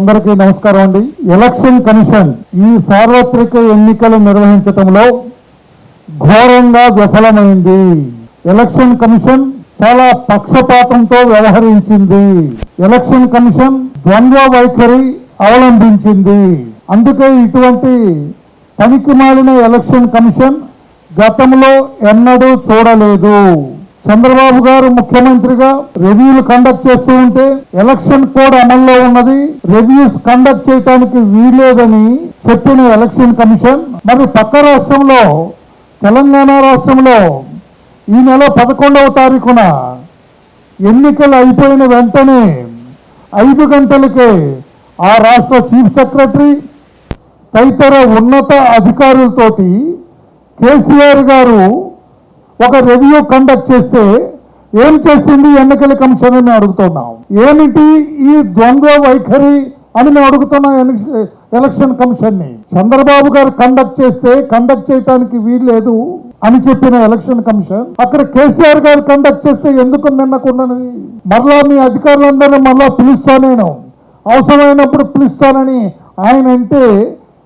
అందరికీ నమస్కారం అండి. ఎలక్షన్ కమిషన్ ఈ సార్వత్రిక ఎన్నికలు నిర్వహించడంలో ఘోరంగా విఫలమైంది. ఎలక్షన్ కమిషన్ చాలా పక్షపాతంతో వ్యవహరించింది. ఎలక్షన్ కమిషన్ ద్వంద్వ వైఖరి అవలంబించింది. అందుకే ఇటువంటి పనికిమాలిన ఎలక్షన్ కమిషన్ గతంలో ఎన్నడూ చూడలేదు. చంద్రబాబు గారు ముఖ్యమంత్రిగా రివ్యూలు కండక్ట్ చేస్తూ ఉంటే ఎలక్షన్ కోడ్ అమల్లో ఉన్నది, రివ్యూస్ కండక్ట్ చేయడానికి వీల్లేదని చెప్పిన ఎలక్షన్ కమిషన్ మరి పక్క రాష్ట్రంలో తెలంగాణ రాష్ట్రంలో ఈ నెల 11వ తారీఖున ఎన్నికలు అయిపోయిన వెంటనే 5 గంటలకే ఆ రాష్ట్ర చీఫ్ సెక్రటరీ తదితర ఉన్నత అధికారులతోటి కేసీఆర్ గారు ఒక రివ్యూ కండక్ట్ చేస్తే ఏం చేసింది ఎన్నికల కమిషన్ అని అడుగుతున్నాం. ఏమిటి ఈ ద్వంద్వ వైఖరి అని మేము అడుగుతున్నాం ఎలక్షన్ కమిషన్ ని. చంద్రబాబు గారు కండక్ట్ చేస్తే కండక్ట్ చేయడానికి వీల్లేదు అని చెప్పిన ఎలక్షన్ కమిషన్ అక్కడ కేసీఆర్ గారు కండక్ట్ చేస్తే ఎందుకు నిన్నకున్నది? మరలా మీ అధికారులందరినీ మరలా పిలుస్తానేను, అవసరమైనప్పుడు పిలుస్తానని ఆయన అంటే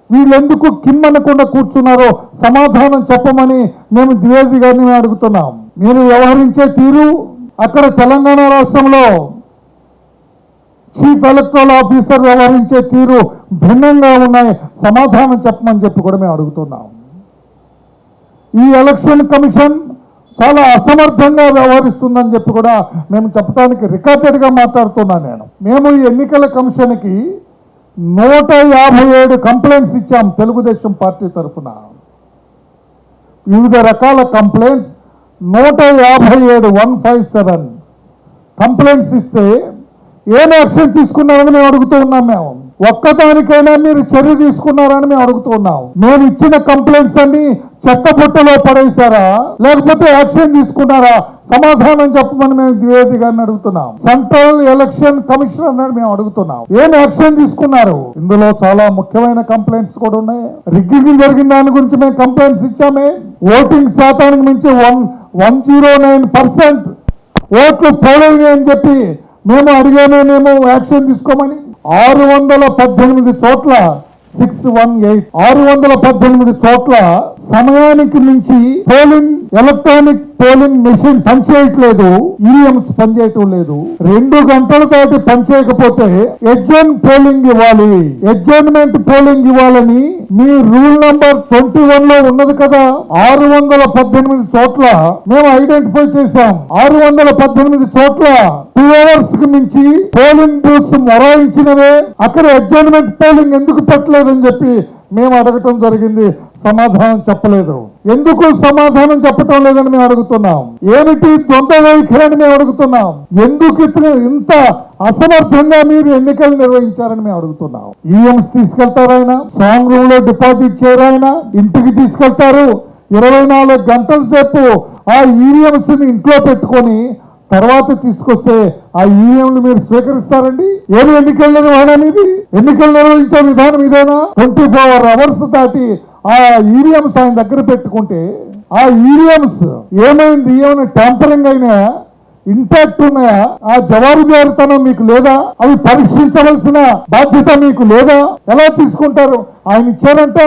వీళ్ళెందుకు కిమ్మనకుండా కూర్చున్నారో సమాధానం చెప్పమని మేము ద్వివేది గారిని అడుగుతున్నాం. మీరు వ్యవహరించే తీరు అక్కడ తెలంగాణ రాష్ట్రంలో చీఫ్ ఎలక్టరల్ ఆఫీసర్ వ్యవహరించే తీరు భిన్నంగా ఉన్నాయి, సమాధానం చెప్పమని చెప్పి కూడా మేము అడుగుతున్నాం. ఈ ఎలక్షన్ కమిషన్ చాలా అసమర్థంగా వ్యవహరిస్తుందని చెప్పి కూడా మేము చెప్పడానికి రికార్డెడ్గా మాట్లాడుతున్నాను. మేము ఈ ఎన్నికల కమిషన్కి 157 కంప్లైంట్స్ ఇచ్చాం తెలుగుదేశం పార్టీ తరఫున. వివిధ రకాల కంప్లైంట్స్ 157 కంప్లైంట్స్ ఇస్తే ఏం యాక్షన్ తీసుకున్నారని మేము అడుగుతూ ఉన్నాం. మేము ఒక్కదానికైనా మీరు చర్య తీసుకున్నారని మేము అడుగుతూ ఉన్నాం. మేము ఇచ్చిన కంప్లైంట్స్ అన్ని చెత్తబుట్టలో పడేశారా లేకపోతే యాక్షన్ తీసుకున్నారా? సమాధానం చెప్పమని మేము ద్వివేది గారిని అడుగుతున్నాం. సెంట్రల్ ఎలక్షన్ కమిషనర్ అని మేము అడుగుతున్నాం. ఏం యాక్షన్ తీసుకున్నారు? ఇందులో చాలా ముఖ్యమైన కంప్లైంట్స్ కూడా ఉన్నాయి. రిగ్గింగ్ జరిగిన దాని గురించి మేము కంప్లైంట్స్ ఇచ్చామే. ఓటింగ్ శాతానికి మించి 109% ఓట్లు పోలేని అని చెప్పి మేము అడిగామే. మేము యాక్షన్ తీసుకోమని 618 చోట్ల 618 చోట్ల సమయానికి మించి పోలింగ్ ఎలక్ట్రానిక్ పోలింగ్ మెషిన్ పనిచేయట్లేదు, ఈవీఎంస్ పనిచేయటం లేదు. 2 గంటల దాటి పనిచేయకపోతే ఎడ్జర్న్మెంట్ పోలింగ్ ఇవ్వాలని మీ రూల్ నంబర్ 21 లో ఉన్నది కదా. 618 చోట్ల మేము ఐడెంటిఫై చేశాం. 618 చోట్ల 2 hours కి మించి పోలింగ్ బూత్స్ మొరాయించినవే. అక్కడ ఎడ్జర్న్మెంట్ పోలింగ్ ఎందుకు పెట్టలేదని చెప్పి మేము అడగటం జరిగింది. సమాధానం చెప్పలేదు. ఎందుకు సమాధానం చెప్పటం లేదని మేము అడుగుతున్నాం. ఏమిటి ద్వంద్వ వైఖరి అని మేము అడుగుతున్నాం. ఎందుకు ఇంత అసమర్థంగా మీరు ఎన్నికలు నిర్వహించారని మేము అడుగుతున్నాం. ఈఎంస్ తీసుకెళ్తారాయన, స్ట్రాంగ్ రూమ్ లో డిపాజిట్ చేయరాయన, ఇంటికి తీసుకెళ్తారు. 24 గంటల సేపు ఆ ఈవీఎంస్ ని ఇంట్లో పెట్టుకొని తర్వాత తీసుకొస్తే ఆ ఈవీఎంలు మీరు స్వీకరిస్తారండి? ఏమి ఎన్నికల నిర్వహణ ఇది? ఎన్నికలు నిర్వహించే విధానం ఇదేనా? 24 hours దాటి ఆ ఈవీఎంస్ ఆయన దగ్గర పెట్టుకుంటే ఆ ఈవీఎంస్ ఏమైంది? ఏమైనా ట్యాంపరింగ్ అయినా ఇంటాక్ట్ ఉన్నాయా? ఆ జవాబుదారితనం మీకు లేదా? అవి పరీక్షించవలసిన బాధ్యత మీకు లేదా? ఎలా తీసుకుంటారు? ఆయన ఇచ్చారంట,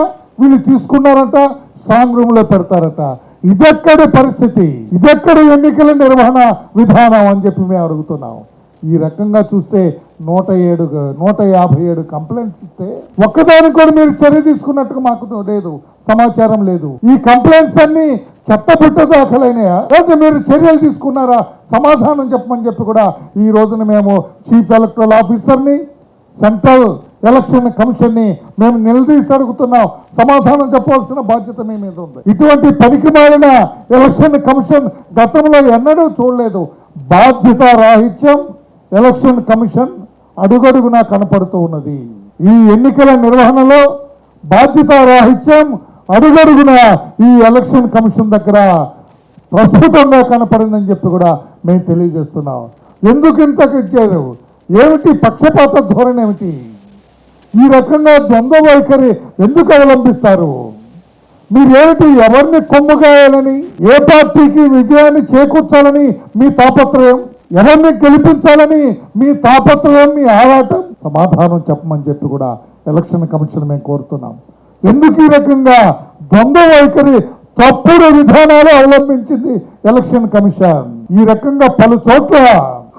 వీళ్ళు తీసుకున్నారంట, స్ట్రాంగ్ రూమ్ లో పెడతారట. ఇదెక్కడి పరిస్థితి? ఇదెక్కడ ఎన్నికల నిర్వహణ విధానం అని చెప్పి మేము అడుగుతున్నాం. ఈ రకంగా చూస్తే 157 కంప్లైంట్స్ ఇస్తే ఒక్కదానికి కూడా మీరు చర్య తీసుకున్నట్టుగా మాకు లేదు, సమాచారం లేదు. ఈ కంప్లైంట్స్ అన్ని చెత్తబుట్ట దాఖలైనయా లేదా మీరు చర్యలు తీసుకున్నారా? సమాధానం చెప్పమని చెప్పి కూడా ఈ రోజున మేము చీఫ్ ఎలక్టరల్ ఆఫీసర్ని, సెంట్రల్ ఎలక్షన్ కమిషన్ ని మేము నిలదీసి అడుగుతున్నాం. సమాధానం చెప్పవలసిన బాధ్యత మీ మీద ఉంది. ఇటువంటి పనికిమాలిన ఎలక్షన్ కమిషన్ గతంలో ఎన్నడూ చూడలేదు. బాధ్యత రాహిత్యం ఎలక్షన్ కమిషన్ అడుగడుగునా కనపడుతూ ఉన్నది. ఈ ఎన్నికల నిర్వహణలో బాధ్యత రాహిత్యం అడుగడుగునా ఈ ఎలక్షన్ కమిషన్ దగ్గర ప్రస్ఫుటంగా కనపడిందని చెప్పి కూడా మేము తెలియజేస్తున్నాం. ఎందుకు ఇంతకు ఇచ్చారు? ఏమిటి పక్షపాత ధోరణి? ఏమిటి ఈ రకంగా ద్వంద్వ వైఖరి ఎందుకు అవలంబిస్తారు? మీరేమిటి ఎవరిని కొమ్ముగాయాలని, ఏ పార్టీకి విజయాన్ని చేకూర్చాలని మీ తాపత్రయం, ఎవరిని గెలిపించాలని మీ తాపత్రయం, మీ ఆరాటం? సమాధానం చెప్పమని చెప్పి కూడా ఎలక్షన్ కమిషన్ మేము కోరుతున్నాం. ఎందుకు ఈ రకంగా ద్వంద్వ వైఖరి తప్పుడు విధానాలు అవలంబించింది ఎలక్షన్ కమిషన్? ఈ రకంగా పలు చోట్ల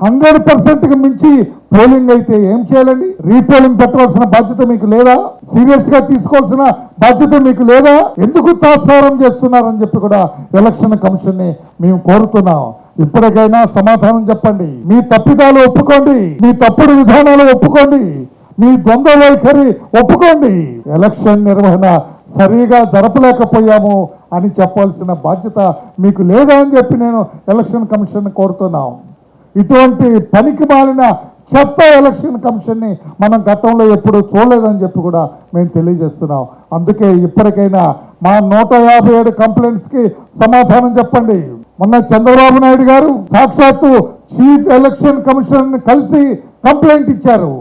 100% మించి పోలింగ్ అయితే ఏం చేయాలండి? రీపోలింగ్ పెట్టవలసిన బాధ్యత మీకు లేదా? సీరియస్ గా తీసుకోవాల్సిన బాధ్యత మీకు లేదా? ఎందుకు తాత్సారం చేస్తున్నారని చెప్పి కూడా ఎలక్షన్ కమిషన్ ని మేము కోరుతున్నాం. ఇప్పటికైనా సమాధానం చెప్పండి. మీ తప్పిదాలు ఒప్పుకోండి, మీ తప్పుడు విధానాలు ఒప్పుకోండి, మీ ద్వంద్వ వైఖరి ఒప్పుకోండి. ఎలక్షన్ నిర్వహణ సరిగా జరపలేకపోయాము అని చెప్పాల్సిన బాధ్యత మీకు లేదా అని చెప్పి నేను ఎలక్షన్ కమిషన్ కోరుతున్నాం. ఇటువంటి పనికి మాలిన చెత్త ఎలక్షన్ కమిషన్ని మనం గతంలో ఎప్పుడు చూడలేదని చెప్పి కూడా మేము తెలియజేస్తున్నాం. అందుకే ఇప్పటికైనా మా 157 కంప్లైంట్స్కి సమాధానం చెప్పండి. మొన్న చంద్రబాబు నాయుడు గారు సాక్షాత్తు చీఫ్ ఎలక్షన్ కమిషనర్ని కలిసి కంప్లైంట్ ఇచ్చారు.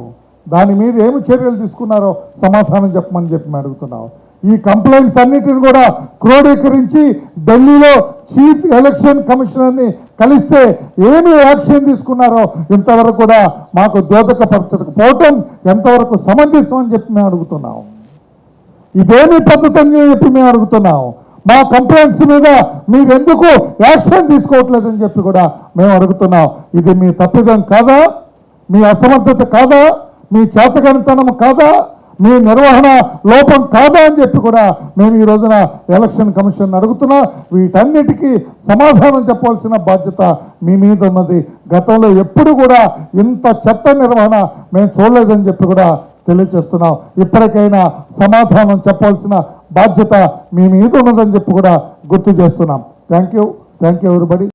దాని మీద ఏమి చర్యలు తీసుకున్నారో సమాధానం చెప్పమని చెప్పి మేము అడుగుతున్నాం. ఈ కంప్లైంట్స్ అన్నిటిని కూడా క్రోడీకరించి ఢిల్లీలో చీఫ్ ఎలక్షన్ కమిషనర్ని కలిస్తే ఏమి యాక్షన్ తీసుకున్నారో ఇంతవరకు కూడా మాకు ద్యోతకపరచకపోవటం ఎంతవరకు సమంజసం అని చెప్పి మేము అడుగుతున్నాం. ఇదేమి పద్ధతి అని చెప్పి మేము అడుగుతున్నాం. మా కంప్లైంట్స్ మీద మీరెందుకు యాక్షన్ తీసుకోవట్లేదని చెప్పి కూడా మేము అడుగుతున్నాం. ఇది మీ తప్పిదం కాదా? మీ అసమర్థత కాదా? మీ చేతకానితనం కాదా? మీ నిర్వహణ లోపం కాదా అని చెప్పి కూడా మేము ఈ రోజున ఎలక్షన్ కమిషన్ అడుగుతున్నాం. వీటన్నిటికీ సమాధానం చెప్పాల్సిన బాధ్యత మీ మీద ఉన్నది. గతంలో ఎప్పుడు కూడా ఇంత చెత్త నిర్వహణ మేము చూడలేదని చెప్పి కూడా తెలియజేస్తున్నాం. ఇప్పటికైనా సమాధానం చెప్పాల్సిన బాధ్యత మీ మీద ఉన్నదని చెప్పి కూడా గుర్తు చేస్తున్నాం. Thank you everybody.